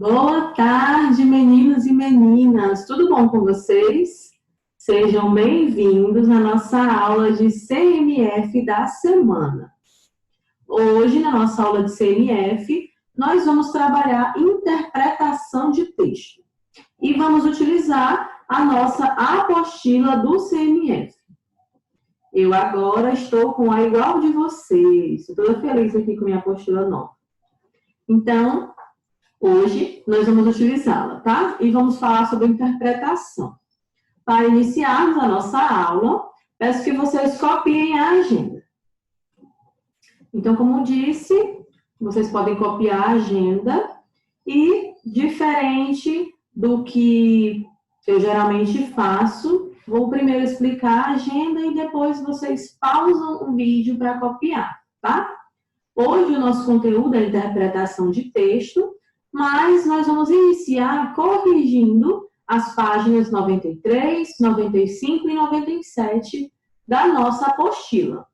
Boa tarde, meninos e meninas. Tudo bom com vocês? Sejam bem-vindos à nossa aula de CMF da semana. Hoje, na nossa aula de CMF, nós vamos trabalhar interpretação de texto. E vamos utilizar a nossa apostila do CMF. Eu agora estou com a igual de vocês. Estou toda feliz aqui com minha apostila nova. Então, hoje nós vamos utilizá-la, tá? E vamos falar sobre interpretação. Para iniciarmos a nossa aula, peço que vocês copiem a agenda. Então, como disse, vocês podem copiar a agenda e, diferente do que eu geralmente faço, vou primeiro explicar a agenda e depois vocês pausam o vídeo para copiar, tá? Hoje o nosso conteúdo é interpretação de texto, mas nós vamos iniciar corrigindo as páginas 93, 95 e 97 da nossa apostila.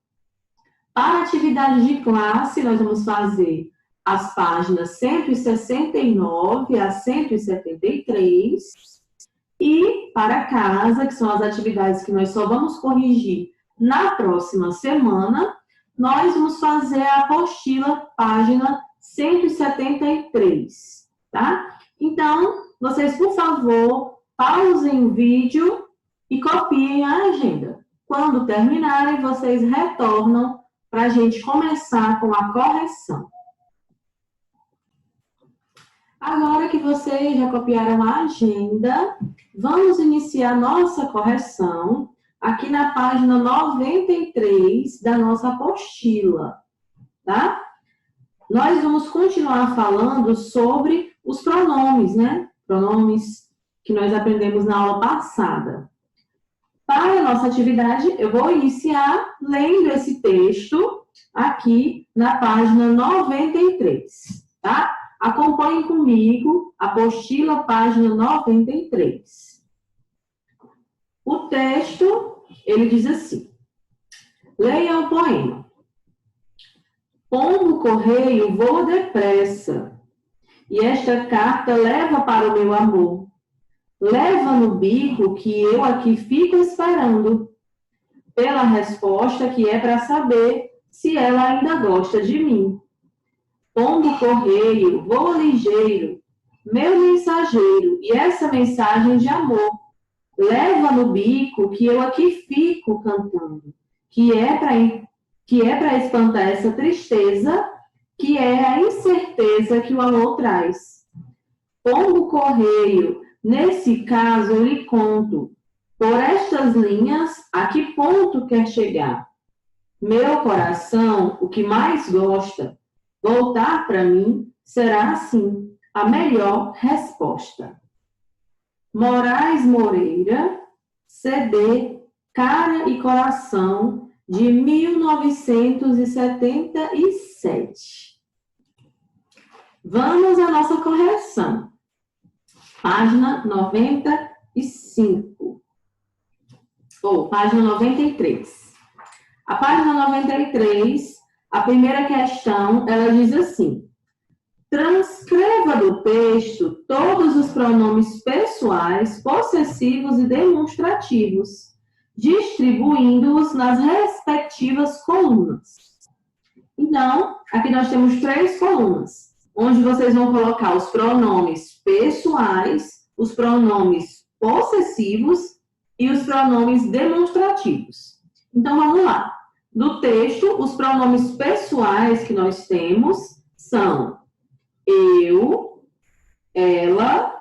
Para a atividade de classe, nós vamos fazer as páginas 169 a 173. E para casa, que são as atividades que nós só vamos corrigir na próxima semana, nós vamos fazer a apostila, página 173, tá? Então, vocês, por favor, pausem o vídeo e copiem a agenda. Quando terminarem, vocês retornam para a gente começar com a correção. Agora que vocês já copiaram a agenda, vamos iniciar nossa correção aqui na página 93 da nossa apostila, tá? Nós vamos continuar falando sobre os pronomes, né? Pronomes que nós aprendemos na aula passada. Para a nossa atividade, eu vou iniciar lendo esse texto aqui na página 93, tá? Acompanhem comigo, apostila, página 93. O texto, ele diz assim: leia o poema. Pombo correio voa depressa, e esta carta leva para o meu amor. Leva no bico que eu aqui fico esperando, pela resposta que é para saber se ela ainda gosta de mim. Pombo correio, voa ligeiro, meu mensageiro, e essa mensagem de amor. Leva no bico que eu aqui fico cantando, que é para espantar essa tristeza, que é a incerteza que o amor traz. Pombo correio, nesse caso eu lhe conto, por estas linhas, a que ponto quer chegar? Meu coração, o que mais gosta, voltar para mim será, assim, a melhor resposta. Moraes Moreira, CD, Cara e Coração, de 1977. Vamos à nossa correção. Página 95. Ou página 93. A página 93, a primeira questão, ela diz assim: transcreva do texto todos os pronomes pessoais, possessivos e demonstrativos, distribuindo-os nas respectivas colunas. Então, aqui nós temos 3 colunas, onde vocês vão colocar os pronomes pessoais, os pronomes possessivos e os pronomes demonstrativos. Então, vamos lá. Do texto, os pronomes pessoais que nós temos são eu, ela,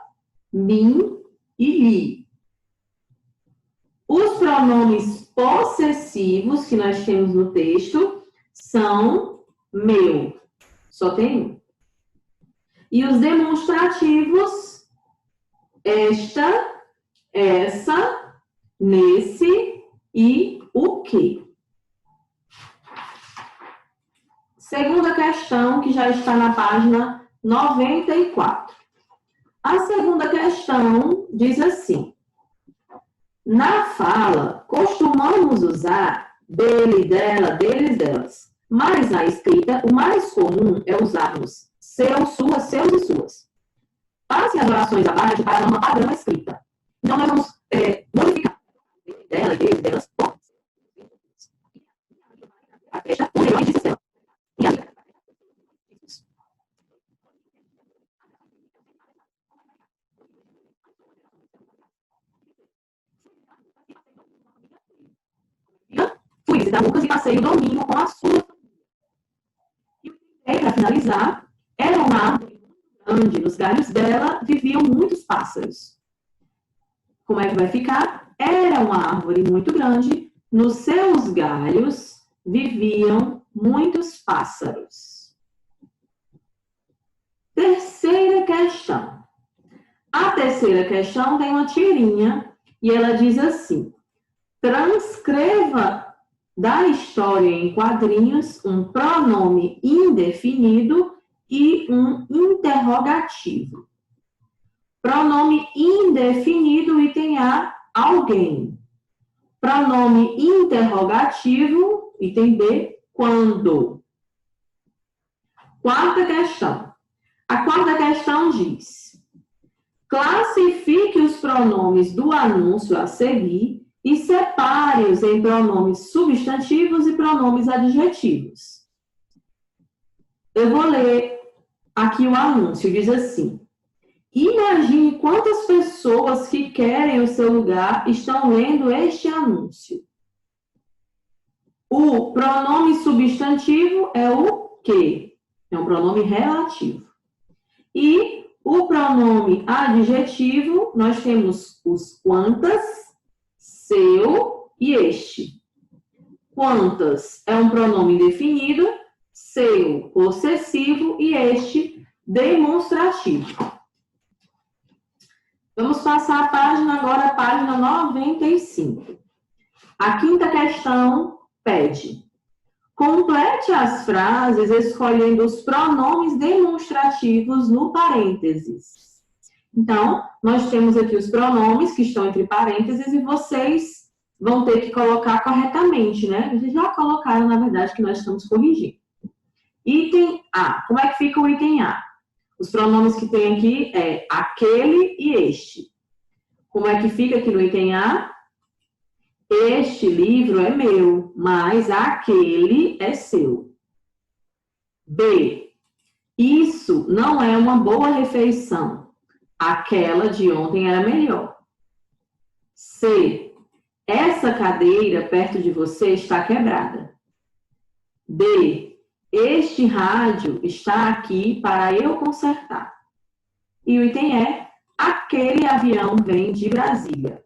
mim e li. Os pronomes possessivos que nós temos no texto são meu, só tem um. E os demonstrativos, esta, essa, nesse e o que. Segunda questão, que já está na página 94. A segunda questão diz assim: na fala, costumamos usar dele, dela, deles, delas. Mas na escrita, o mais comum é usarmos seu, sua, seus e suas. Passe as orações abaixo para a norma padrão escrita. Então, nós vamos modificar delas, a festa, o melhor de sistema. Fui visitar Lucas e passei o domingo com a sua família. E para finalizar, era uma árvore grande, nos galhos dela viviam muitos pássaros. Como é que vai ficar? Era uma árvore muito grande, nos seus galhos viviam muitos pássaros. Terceira questão. A terceira questão tem uma tirinha e ela diz assim: transcreva da história em quadrinhos um pronome indefinido e um interrogativo. Pronome indefinido, item A, alguém. Pronome interrogativo, item B, quando. Quarta questão. A quarta questão diz: classifique os pronomes do anúncio a seguir e separe-os em pronomes substantivos e pronomes adjetivos. Eu vou ler aqui o anúncio, diz assim: imagine quantas pessoas que querem o seu lugar estão lendo este anúncio. O pronome substantivo é o que? É um pronome relativo. E o pronome adjetivo, nós temos os quantas, seu e este. Quantas é um pronome definido, seu possessivo e este demonstrativo. Vamos passar a página agora, a página 95. A quinta questão pede: complete as frases escolhendo os pronomes demonstrativos no parênteses. Então, nós temos aqui os pronomes que estão entre parênteses e vocês vão ter que colocar corretamente, né? Vocês já colocaram, na verdade, que nós estamos corrigindo. Item A. Como é que fica o item A? Os pronomes que tem aqui é aquele e este. Como é que fica aqui no item A? Este livro é meu, mas aquele é seu. B. Isso não é uma boa refeição. Aquela de ontem era melhor. C. Essa cadeira perto de você está quebrada. D. Este rádio está aqui para eu consertar. E o item E. Aquele avião vem de Brasília.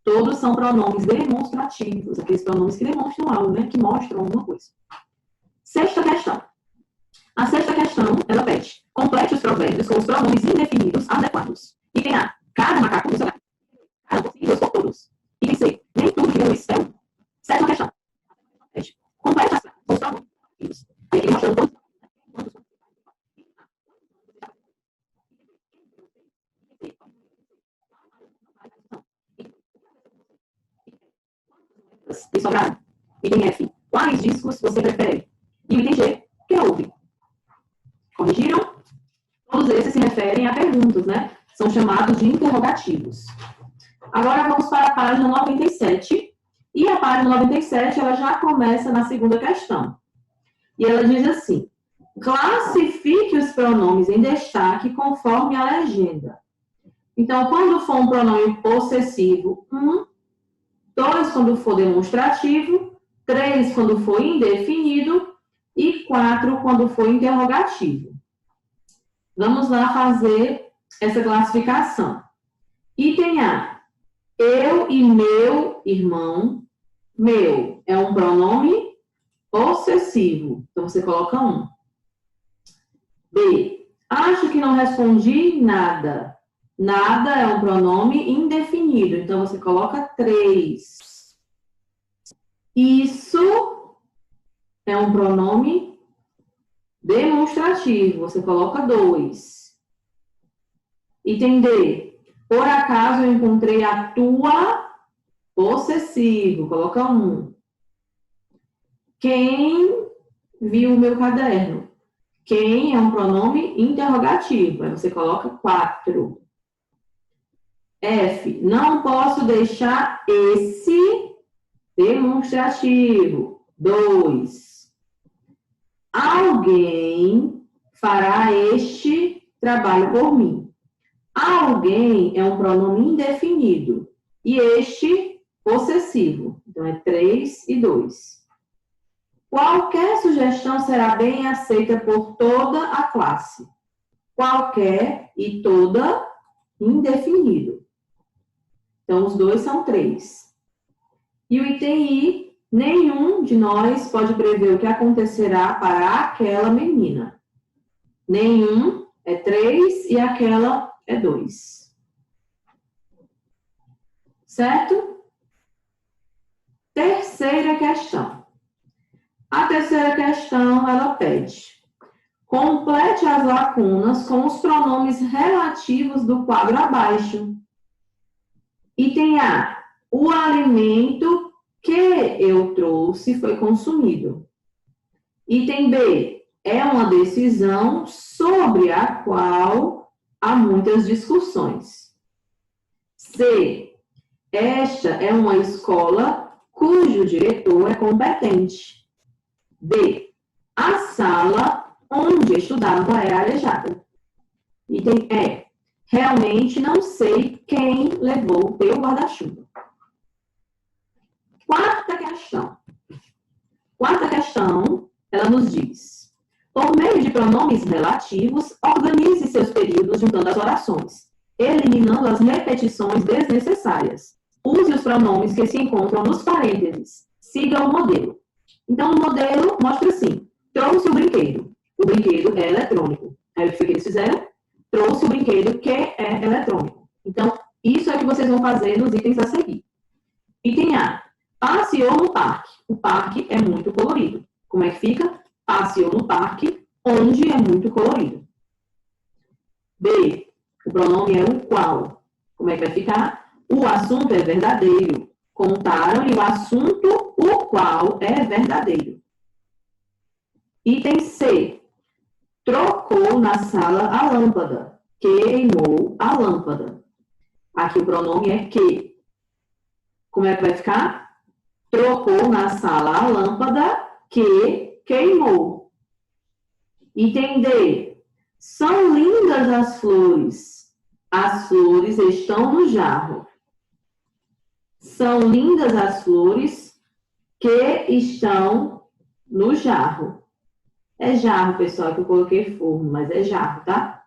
Todos são pronomes demonstrativos, aqueles pronomes que demonstram algo, né? Que mostram alguma coisa. Sexta questão. A sexta questão, ela pede: complete os provérbios com os pronomes indefinidos adequados. Item A. Cada macaco no seu lugar. Cada possível por todos. Item C. Nem tudo que luz é um. Sétima questão. Pede: complete as frases com os pronomes indefinidos. Aí aqui mostrando todos. E sobraram. Item F. Quais discos você prefere? E o item G. Que ouve? Corrigiram? Todos esses se referem a perguntas, né? São chamados de interrogativos. Agora vamos para a página 97. E a página 97, ela já começa na segunda questão. E ela diz assim: classifique os pronomes em destaque conforme a legenda. Então, quando for um pronome possessivo, 1. 2 quando for demonstrativo, 3 quando for indefinido e 4 quando for interrogativo. Vamos lá fazer essa classificação. Item A. Eu e meu irmão. Meu é um pronome possessivo. Então, você coloca 1. B. Acho que não respondi nada. Nada é um pronome indefinido. Então, você coloca 3. Isso é um pronome demonstrativo. Você coloca 2. Item D. Por acaso eu encontrei a tua, possessivo. Coloca 1. Quem viu o meu caderno? Quem é um pronome interrogativo. Aí você coloca 4. F. Não posso deixar esse demonstrativo. 2. Alguém fará este trabalho por mim. Alguém é um pronome indefinido. E este, possessivo. Então, é 3 e 2. Qualquer sugestão será bem aceita por toda a classe. Qualquer e toda, indefinido. Então, os dois são 3. E o item I, nenhum de nós pode prever o que acontecerá para aquela menina. Nenhum é 3 e aquela é 2. Certo? Terceira questão. A terceira questão, ela pede: complete as lacunas com os pronomes relativos do quadro abaixo. Item A. O alimento que eu trouxe foi consumido. Item B. É uma decisão sobre a qual há muitas discussões. C. Esta é uma escola cujo diretor é competente. D. A sala onde estudava era arejada. Item E. Realmente não sei quem levou o teu guarda-chuva. Quarta questão, ela nos diz: por meio de pronomes relativos, organize seus períodos juntando as orações, eliminando as repetições desnecessárias. Use os pronomes que se encontram nos parênteses. Siga o modelo. Então, o modelo mostra assim: trouxe o brinquedo. O brinquedo é eletrônico. Aí, o que eles fizeram? Trouxe o brinquedo que é eletrônico. Então, isso é o que vocês vão fazer nos itens a seguir. Item A. Passeou no parque. O parque é muito colorido. Como é que fica? Passeou no parque, onde é muito colorido. B. O pronome é o qual. Como é que vai ficar? O assunto é verdadeiro. Contaram e o assunto, o qual é verdadeiro. Item C. Trocou na sala a lâmpada. Queimou a lâmpada. Aqui o pronome é que. Como é que vai ficar? Trocou na sala a lâmpada que queimou. Item D. São lindas as flores. As flores estão no jarro. São lindas as flores que estão no jarro. É jarro, pessoal, que eu coloquei forno, mas é jarro, tá?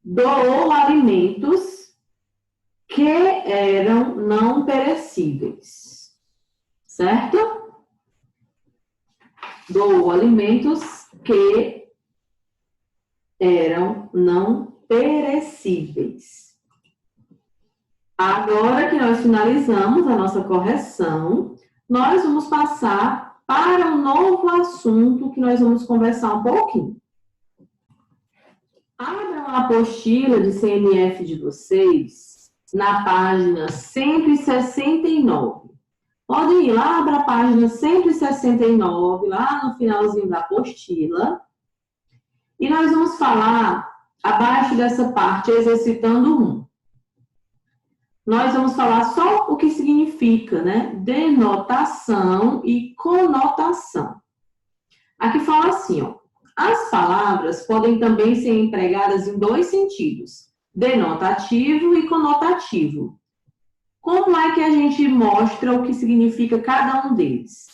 Doou alimentos que eram não perecíveis. Certo? Doou alimentos que eram não perecíveis. Agora que nós finalizamos a nossa correção, nós vamos passar para um novo assunto que nós vamos conversar um pouquinho. Abram a apostila de CMF de vocês na página 169. Podem ir lá para a página 169, lá no finalzinho da apostila. E nós vamos falar, abaixo dessa parte, exercitando 1. Nós vamos falar só o que significa, né? Denotação e conotação. Aqui fala assim, ó. As palavras podem também ser empregadas em 2 sentidos, denotativo e conotativo. Como é que a gente mostra o que significa cada um deles?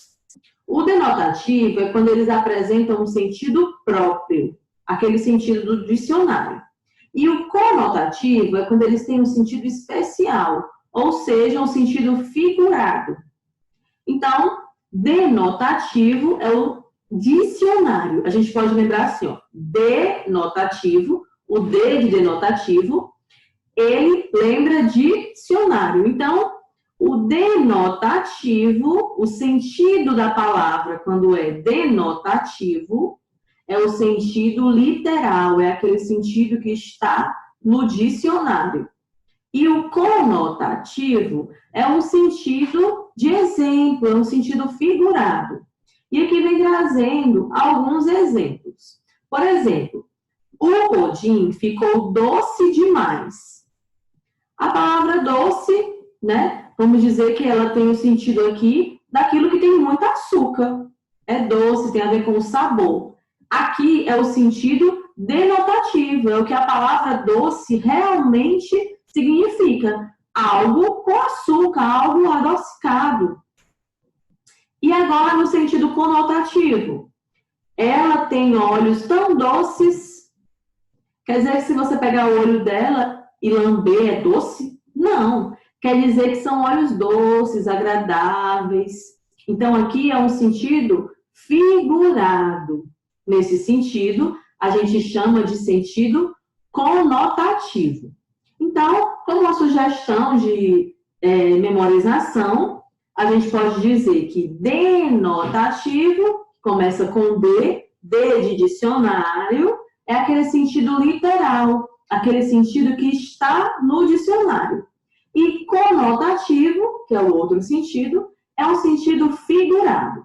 O denotativo é quando eles apresentam um sentido próprio, aquele sentido do dicionário. E o conotativo é quando eles têm um sentido especial, ou seja, um sentido figurado. Então, denotativo é o dicionário. A gente pode lembrar assim, ó, denotativo, o D de denotativo, ele lembra dicionário. Então, o denotativo, o sentido da palavra, quando é denotativo, é o sentido literal, é aquele sentido que está no dicionário. E o conotativo é um sentido de exemplo, é um sentido figurado. E aqui vem trazendo alguns exemplos. Por exemplo, o pudim ficou doce demais. A palavra doce, né? Vamos dizer que ela tem o sentido aqui daquilo que tem muito açúcar. É doce, tem a ver com o sabor. Aqui é o sentido denotativo, é o que a palavra doce realmente significa. Algo com açúcar, algo adocicado. E agora no sentido conotativo. Ela tem olhos tão doces. Quer dizer que se você pegar o olho dela e lamber é doce? Não. Quer dizer que são olhos doces, agradáveis. Então, aqui é um sentido figurado. Nesse sentido, a gente chama de sentido conotativo. Então, como uma sugestão de memorização, a gente pode dizer que denotativo começa com D de dicionário, é aquele sentido literal, aquele sentido que está no dicionário. E conotativo, que é o outro sentido, é um sentido figurado.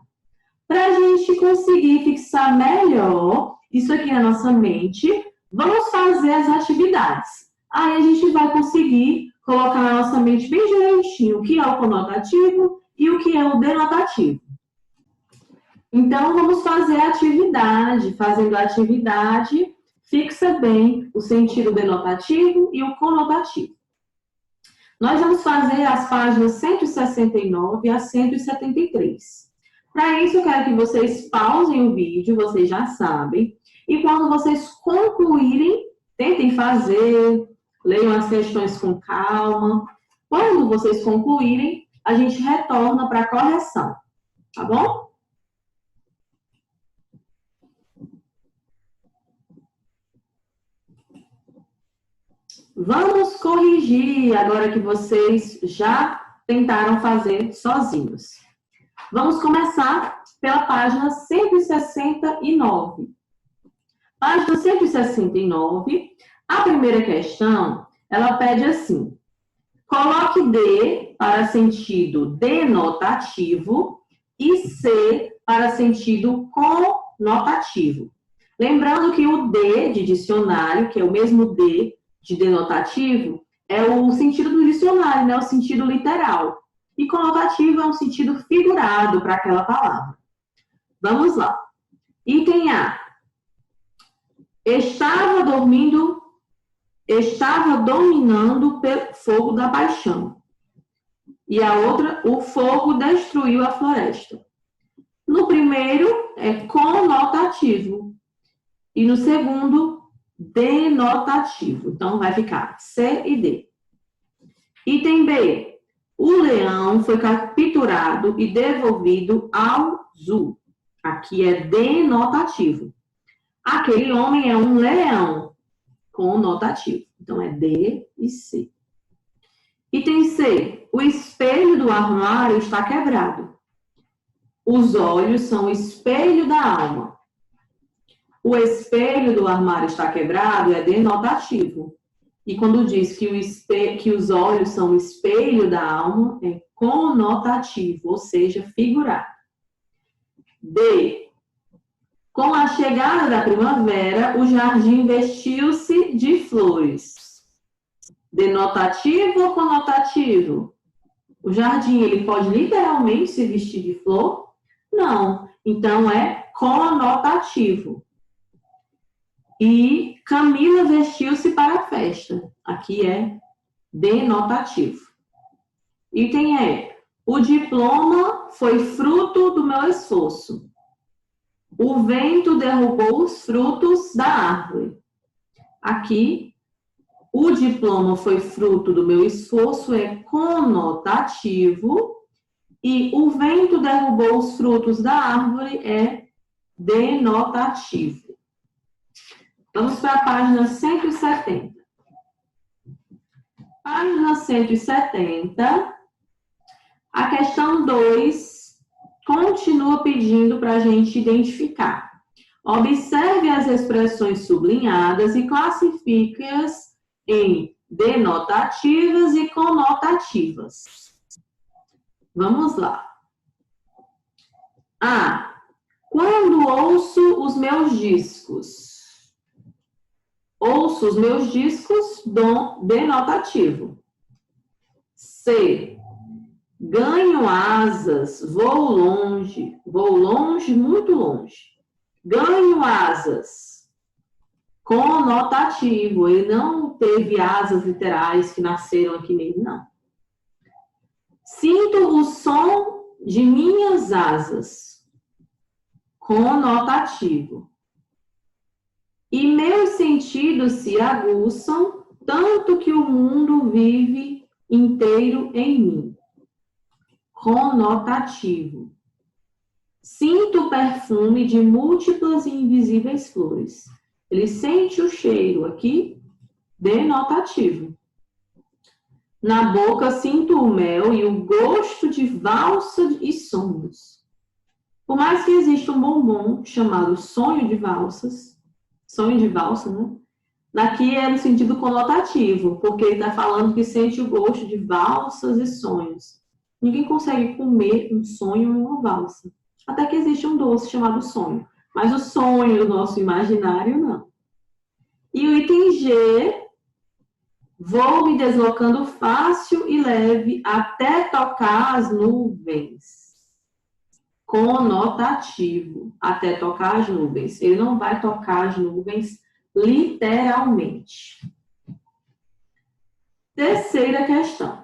Para a gente conseguir fixar melhor isso aqui na nossa mente, vamos fazer as atividades. Aí a gente vai conseguir colocar na nossa mente bem direitinho o que é o conotativo e o que é o denotativo. Então, vamos fazer a atividade. Fazendo a atividade, fixa bem o sentido denotativo e o conotativo. Nós vamos fazer as páginas 169 a 173. Para isso, eu quero que vocês pausem o vídeo, vocês já sabem. E quando vocês concluírem, tentem fazer, leiam as questões com calma. Quando vocês concluírem, a gente retorna para a correção, tá bom? Vamos corrigir agora que vocês já tentaram fazer sozinhos. Vamos começar pela página 169. Página 169, a primeira questão, ela pede assim: coloque D para sentido denotativo e C para sentido conotativo. Lembrando que o D de dicionário, que é o mesmo D de denotativo, é o sentido do dicionário, né? O sentido literal. E conotativo é um sentido figurado para aquela palavra. Vamos lá. Item A. Estava dominando o fogo da paixão. E a outra, o fogo destruiu a floresta. No primeiro, é conotativo. E no segundo, denotativo. Então, vai ficar C e D. Item B. O leão foi capturado e devolvido ao zoo. Aqui é denotativo. Aquele homem é um leão, conotativo. Então, é D e C. Item C. O espelho do armário está quebrado. Os olhos são o espelho da alma. O espelho do armário está quebrado é denotativo. E quando diz que os olhos são o espelho da alma, é conotativo, ou seja, figurado. D. Com a chegada da primavera, o jardim vestiu-se de flores. Denotativo ou conotativo? O jardim, ele pode literalmente se vestir de flor? Não. Então, é conotativo. E Camila vestiu-se para a festa. Aqui é denotativo. Item E. O diploma foi fruto do meu esforço. O vento derrubou os frutos da árvore. Aqui, o diploma foi fruto do meu esforço é conotativo. E o vento derrubou os frutos da árvore é denotativo. Vamos para a página 170. Página 170, a questão 2 continua pedindo para a gente identificar. Observe as expressões sublinhadas e classifique-as em denotativas e conotativas. Vamos lá. A. Quando ouço os meus discos. Ouço os meus discos, dom denotativo. C. Ganho asas, vou longe, muito longe. Ganho asas, conotativo. Ele não teve asas literais que nasceram aqui nele, não. Sinto o som de minhas asas, conotativo. E meus sentidos se aguçam, tanto que o mundo vive inteiro em mim. Conotativo. Sinto o perfume de múltiplas e invisíveis flores. Ele sente o cheiro aqui, denotativo. Na boca sinto o mel e o gosto de valsa e sonhos. Por mais que exista um bombom chamado sonho de valsa, né? Daqui é no sentido conotativo, porque ele está falando que sente o gosto de valsas e sonhos. Ninguém consegue comer um sonho ou uma valsa. Até que existe um doce chamado sonho. Mas o sonho do nosso imaginário, não. E o item G, vou me deslocando fácil e leve até tocar as nuvens. Conotativo, até tocar as nuvens. Ele não vai tocar as nuvens literalmente. Terceira questão.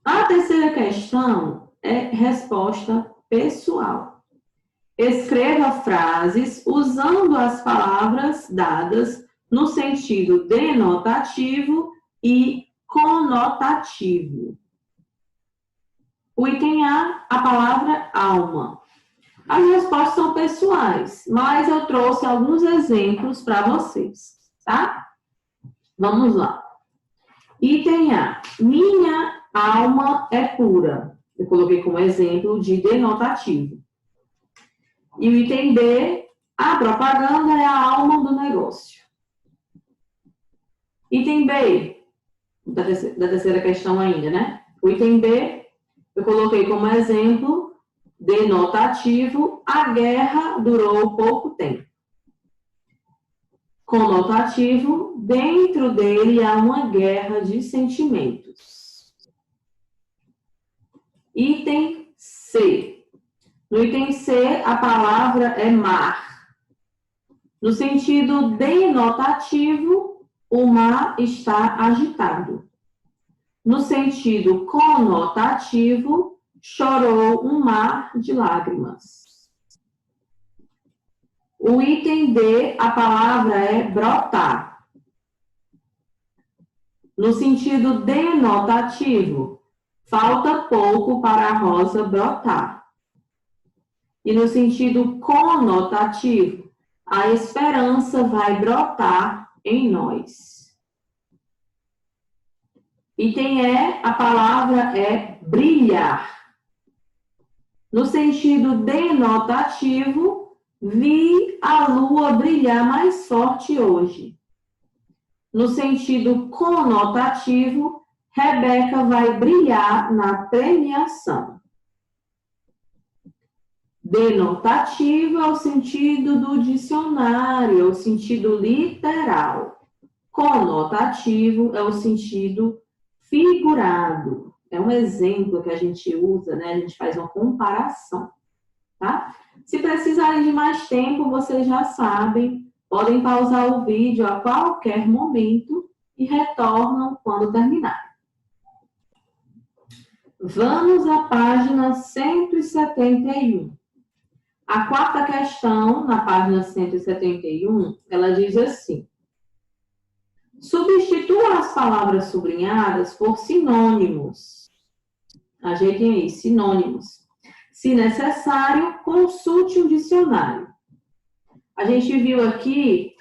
A terceira questão é resposta pessoal. Escreva frases usando as palavras dadas no sentido denotativo e conotativo. O item A, a palavra alma. As respostas são pessoais, mas eu trouxe alguns exemplos para vocês, tá? Vamos lá. Item A, minha alma é pura. Eu coloquei como exemplo de denotativo. E o item B, a propaganda é a alma do negócio. Item B, da terceira questão ainda, né? O item B, eu coloquei como exemplo denotativo, a guerra durou pouco tempo. Conotativo, dentro dele há uma guerra de sentimentos. Item C. No item C, a palavra é mar. No sentido denotativo, o mar está agitado. No sentido conotativo, chorou um mar de lágrimas. O item D, a palavra é brotar. No sentido denotativo, falta pouco para a rosa brotar. E no sentido conotativo, a esperança vai brotar em nós. Item E, a palavra é brilhar. No sentido denotativo, vi a lua brilhar mais forte hoje. No sentido conotativo, Rebeca vai brilhar na premiação. Denotativo é o sentido do dicionário, é o sentido literal. Conotativo é o sentido figurado. É um exemplo que a gente usa, né? A gente faz uma comparação, tá? Se precisarem de mais tempo, vocês já sabem, podem pausar o vídeo a qualquer momento e retornam quando terminar. Vamos à página 171. A quarta questão, na página 171, ela diz assim: substitua as palavras sublinhadas por sinônimos. Ajeitem aí, sinônimos. Se necessário, consulte um dicionário. A gente viu aqui,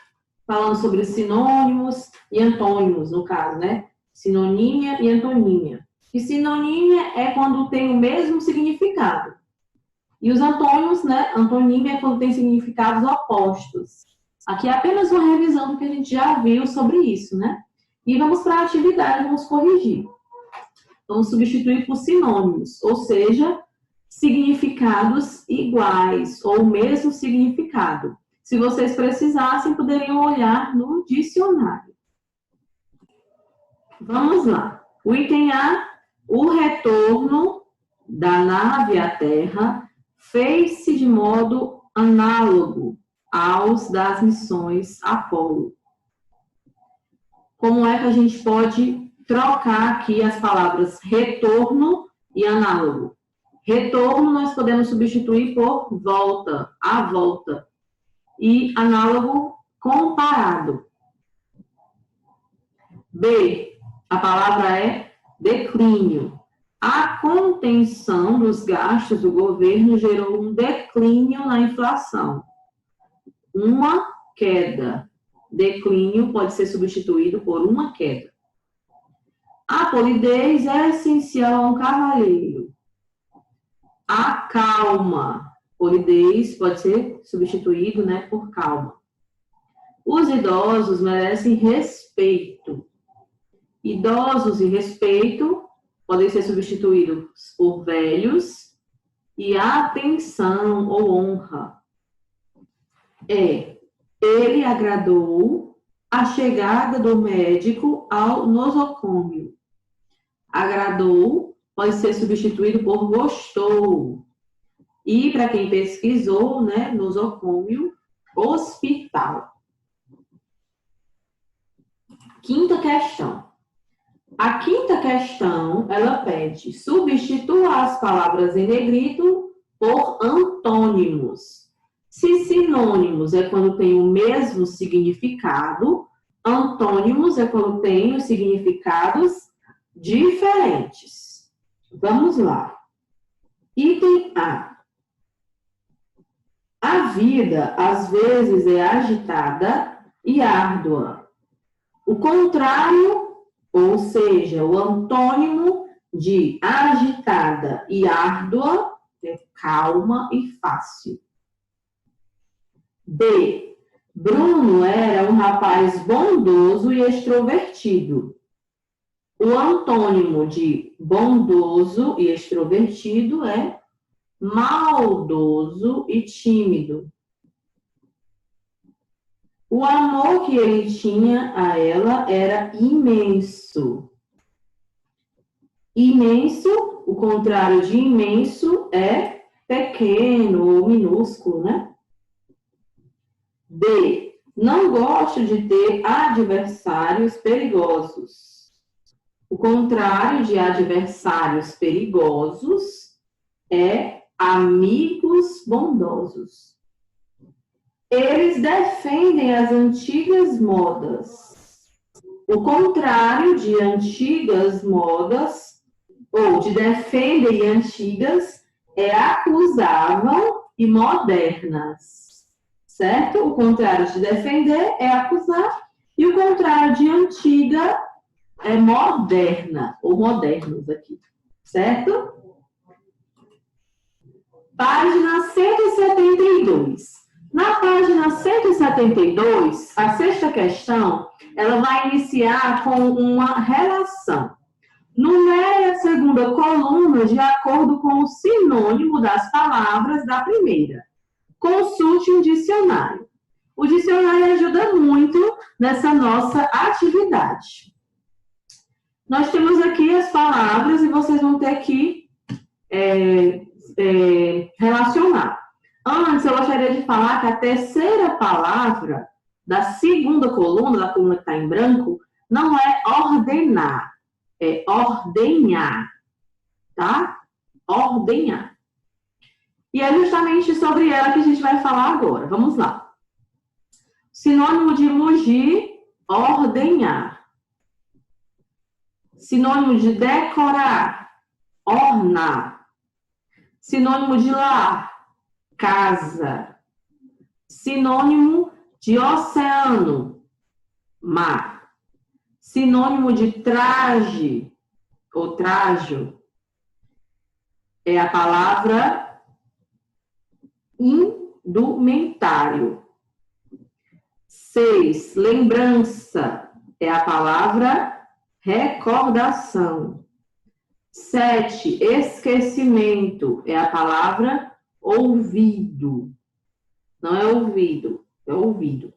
falando sobre sinônimos e antônimos, no caso, né? Sinonímia e antonímia. E sinonímia é quando tem o mesmo significado. E os antônimos, né? Antonímia é quando tem significados opostos. Aqui é apenas uma revisão do que a gente já viu sobre isso, né? E vamos para a atividade, vamos corrigir. Vamos substituir por sinônimos, ou seja, significados iguais ou o mesmo significado. Se vocês precisassem, poderiam olhar no dicionário. Vamos lá. O item A, o retorno da nave à Terra fez-se de modo análogo aos das missões Apolo. Como é que a gente pode trocar aqui as palavras retorno e análogo? Retorno nós podemos substituir por volta, a volta. E análogo, comparado. B, a palavra é declínio. A contenção dos gastos do governo gerou um declínio na inflação. Uma queda. Declínio pode ser substituído por uma queda. A polidez é essencial a um cavalheiro. A calma. Polidez pode ser substituído, né, por calma. Os idosos merecem respeito. Idosos e respeito podem ser substituídos por velhos e atenção ou honra. Ele agradou a chegada do médico ao nosocômio. Agradou pode ser substituído por gostou. E para quem pesquisou, né, nosocômio, hospital. Quinta questão. A quinta questão, ela pede substitua as palavras em negrito por antônimos. Se sinônimos é quando tem o mesmo significado, antônimos é quando tem os significados diferentes. Vamos lá. Item A. A vida, às vezes, é agitada e árdua. O contrário, ou seja, o antônimo de agitada e árdua é calma e fácil. B. Bruno era um rapaz bondoso e extrovertido. O antônimo de bondoso e extrovertido é maldoso e tímido. O amor que ele tinha a ela era imenso. Imenso, o contrário de imenso é pequeno ou minúsculo, né? D. Não gosto de ter adversários perigosos. O contrário de adversários perigosos é amigos bondosos. Eles defendem as antigas modas. O contrário de antigas modas, ou de defendem antigas, é acusavam e modernas. Certo? O contrário de defender é acusar, e o contrário de antiga é moderna, ou modernos aqui. Certo? Página 172. Na página 172, a sexta questão, ela vai iniciar com uma relação. Numere a segunda coluna de acordo com o sinônimo das palavras da primeira. Consulte um dicionário. O dicionário ajuda muito nessa nossa atividade. Nós temos aqui as palavras e vocês vão ter que relacionar. Antes, eu gostaria de falar que a terceira palavra da segunda coluna, da coluna que está em branco, não é ordenar, é ordenhar, tá? Ordenhar. E é justamente sobre ela que a gente vai falar agora. Vamos lá. Sinônimo de mugir, ordenhar. Sinônimo de decorar, ornar. Sinônimo de lar, casa. Sinônimo de oceano, mar. Sinônimo de traje ou trajo é a palavra indumentário. 6. Lembrança é a palavra recordação. 7. Esquecimento é a palavra ouvido. Não é ouvido, é ouvido.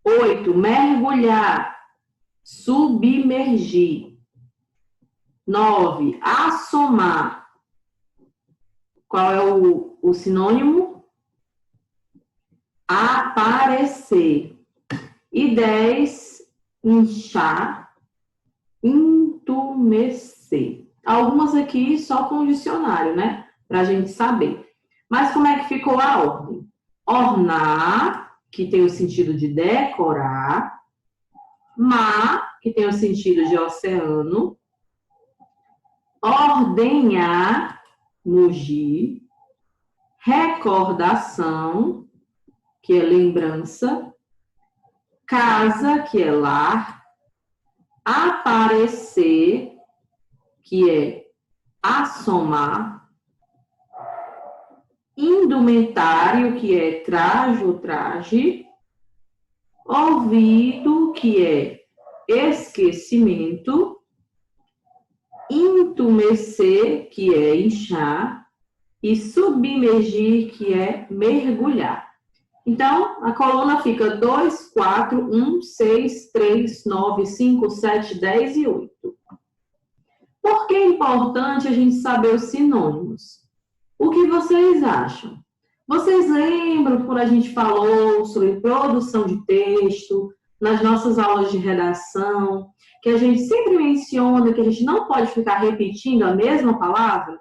8, mergulhar, submergir. 9, assomar. Qual é o sinônimo? Aparecer. E 10, inchar, entumecer. Algumas aqui só com o dicionário, né? Para a gente saber. Mas como é que ficou a ordem? Ornar, que tem o sentido de decorar. Mar, que tem o sentido de oceano. Ordenhar, mugir. Recordação, que é lembrança. Casa, que é lar. Aparecer, que é assomar. Indumentário, que é traje ou traje. Ouvido, que é esquecimento. Entumecer, que é inchar. E submergir, que é mergulhar. Então, a coluna fica 2, 4, 1, 6, 3, 9, 5, 7, 10 e 8. Por que é importante a gente saber os sinônimos? O que vocês acham? Vocês lembram quando a gente falou sobre produção de texto, nas nossas aulas de redação, que a gente sempre menciona que a gente não pode ficar repetindo a mesma palavra?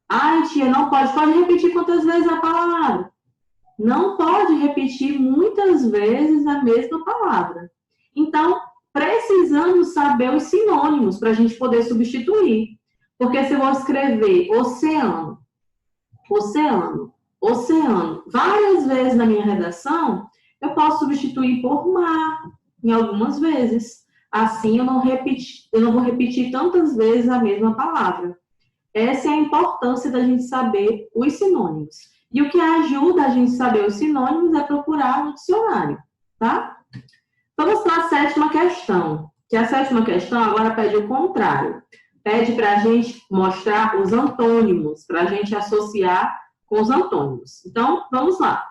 Ai, tia, não pode. Pode repetir quantas vezes a palavra? Não pode repetir muitas vezes a mesma palavra. Então, precisamos saber os sinônimos para a gente poder substituir. Porque se eu vou escrever oceano, oceano, oceano, várias vezes na minha redação, eu posso substituir por mar, em algumas vezes. Assim, eu não vou repetir tantas vezes a mesma palavra. Essa é a importância da gente saber os sinônimos. E o que ajuda a gente a saber os sinônimos é procurar no dicionário, tá? Vamos para a 7ª questão. Que a 7ª questão agora pede o contrário. Pede para a gente mostrar os antônimos, para a gente associar com os antônimos. Então, vamos lá.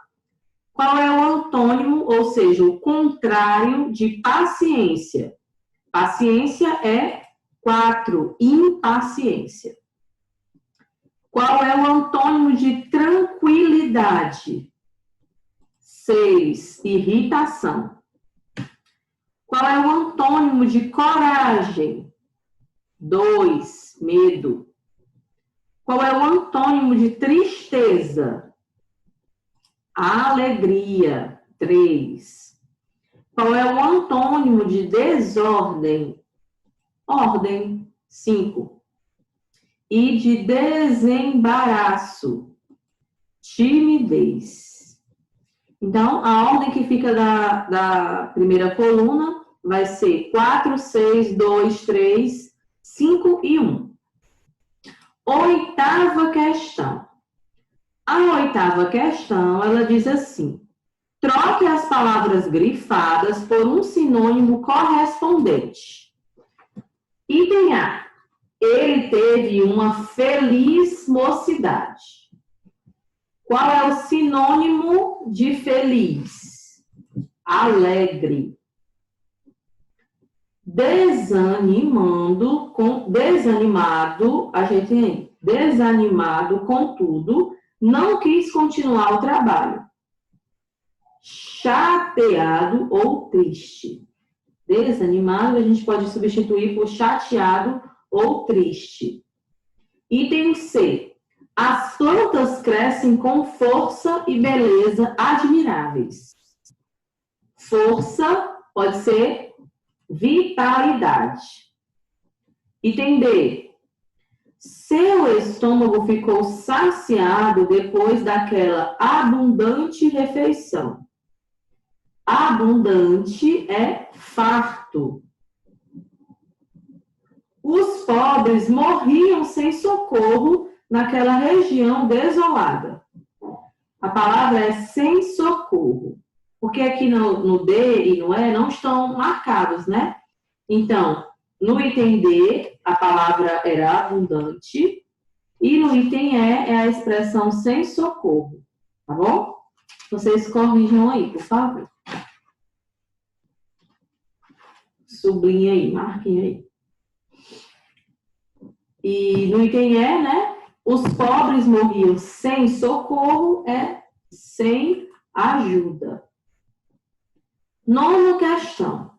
Qual é o antônimo, ou seja, o contrário de paciência? Paciência é 4, impaciência. Qual é o antônimo de tranquilidade? 6, irritação. Qual é o antônimo de coragem? 2, medo. Qual é o antônimo de tristeza? Alegria. 3. Qual é o antônimo de desordem? Ordem. 5. E de desembaraço, timidez. Então, a ordem que fica da primeira coluna vai ser 4, 6, 2, 3, 5 e 1. 8ª questão. A 8ª questão, ela diz assim: troque as palavras grifadas por um sinônimo correspondente. Item A. Ele teve uma feliz mocidade. Qual é o sinônimo de feliz? Alegre. Desanimado, desanimado, contudo, não quis continuar o trabalho. Chateado ou triste. Desanimado a gente pode substituir por chateado ou triste. Item C. As plantas crescem com força e beleza admiráveis. Força pode ser vitalidade. Item D. Seu estômago ficou saciado depois daquela abundante refeição. Abundante é farto. Os pobres morriam sem socorro naquela região desolada. A palavra é sem socorro, porque aqui no D e no E não estão marcados, né? Então, no item D, a palavra era abundante, e no item E é a expressão sem socorro, tá bom? Vocês corrijam aí, por favor. Sublinha aí, marquem aí. E no item E, né? Os pobres morriam sem socorro, sem ajuda. Nona questão.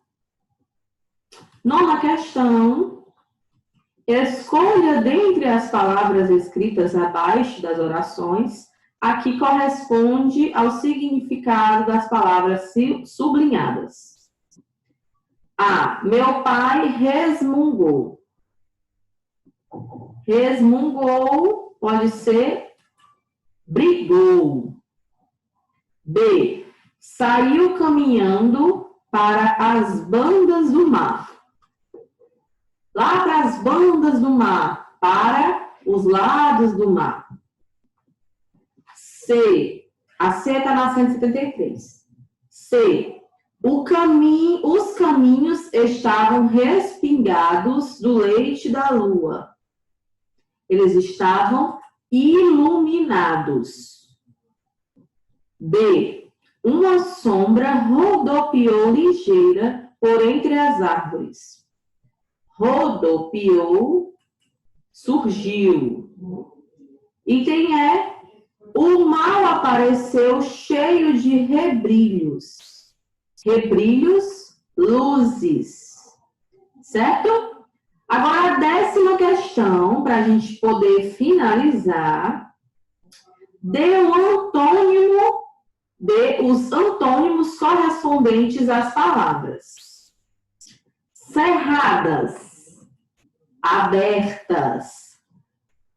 Nona questão. Escolha dentre as palavras escritas abaixo das orações a que corresponde ao significado das palavras sublinhadas. A. Meu pai resmungou. Resmungou pode ser brigou. B. Saiu caminhando para as bandas do mar. Lá para as bandas do mar, para os lados do mar. C. A C está na 173. C. Os caminhos estavam respingados do leite da lua. Eles estavam iluminados. D. Uma sombra rodopiou ligeira por entre as árvores. Rodopiou, surgiu. Item E. O mal apareceu cheio de rebrilhos. Rebrilhos, luzes. Certo? Agora, a 10ª questão, para a gente poder finalizar. Dê os antônimos correspondentes às palavras. Cerradas, abertas,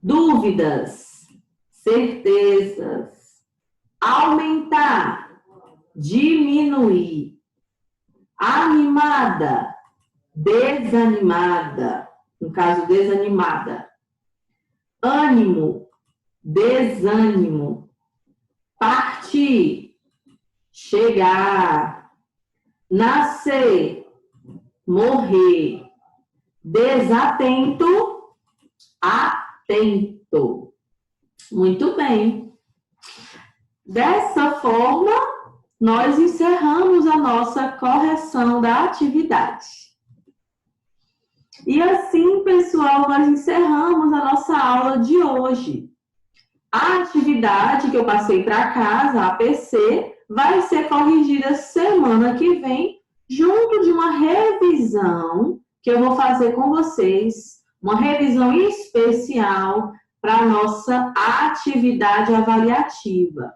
dúvidas, certezas, aumentar, diminuir, animada, desanimada, no caso, desanimada, ânimo, desânimo, partir, chegar, nascer, morrer, desatento, atento. Muito bem. Dessa forma, nós encerramos a nossa correção da atividade. E assim, pessoal, nós encerramos a nossa aula de hoje. A atividade que eu passei para casa, a APC, vai ser corrigida semana que vem, junto de uma revisão que eu vou fazer com vocês, uma revisão especial para a nossa atividade avaliativa.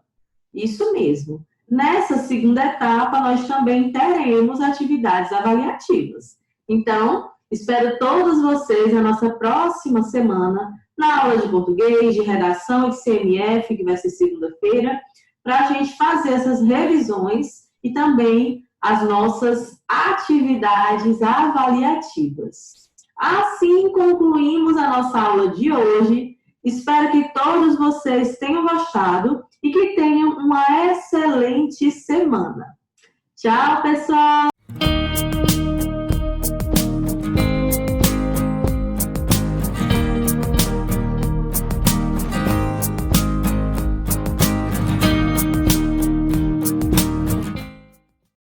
Isso mesmo. Nessa segunda etapa, nós também teremos atividades avaliativas. Então, espero todos vocês na nossa próxima semana, na aula de português, de redação e de CMF, que vai ser segunda-feira, para a gente fazer essas revisões e também as nossas atividades avaliativas. Assim concluímos a nossa aula de hoje. Espero que todos vocês tenham gostado e que tenham uma excelente semana. Tchau, pessoal!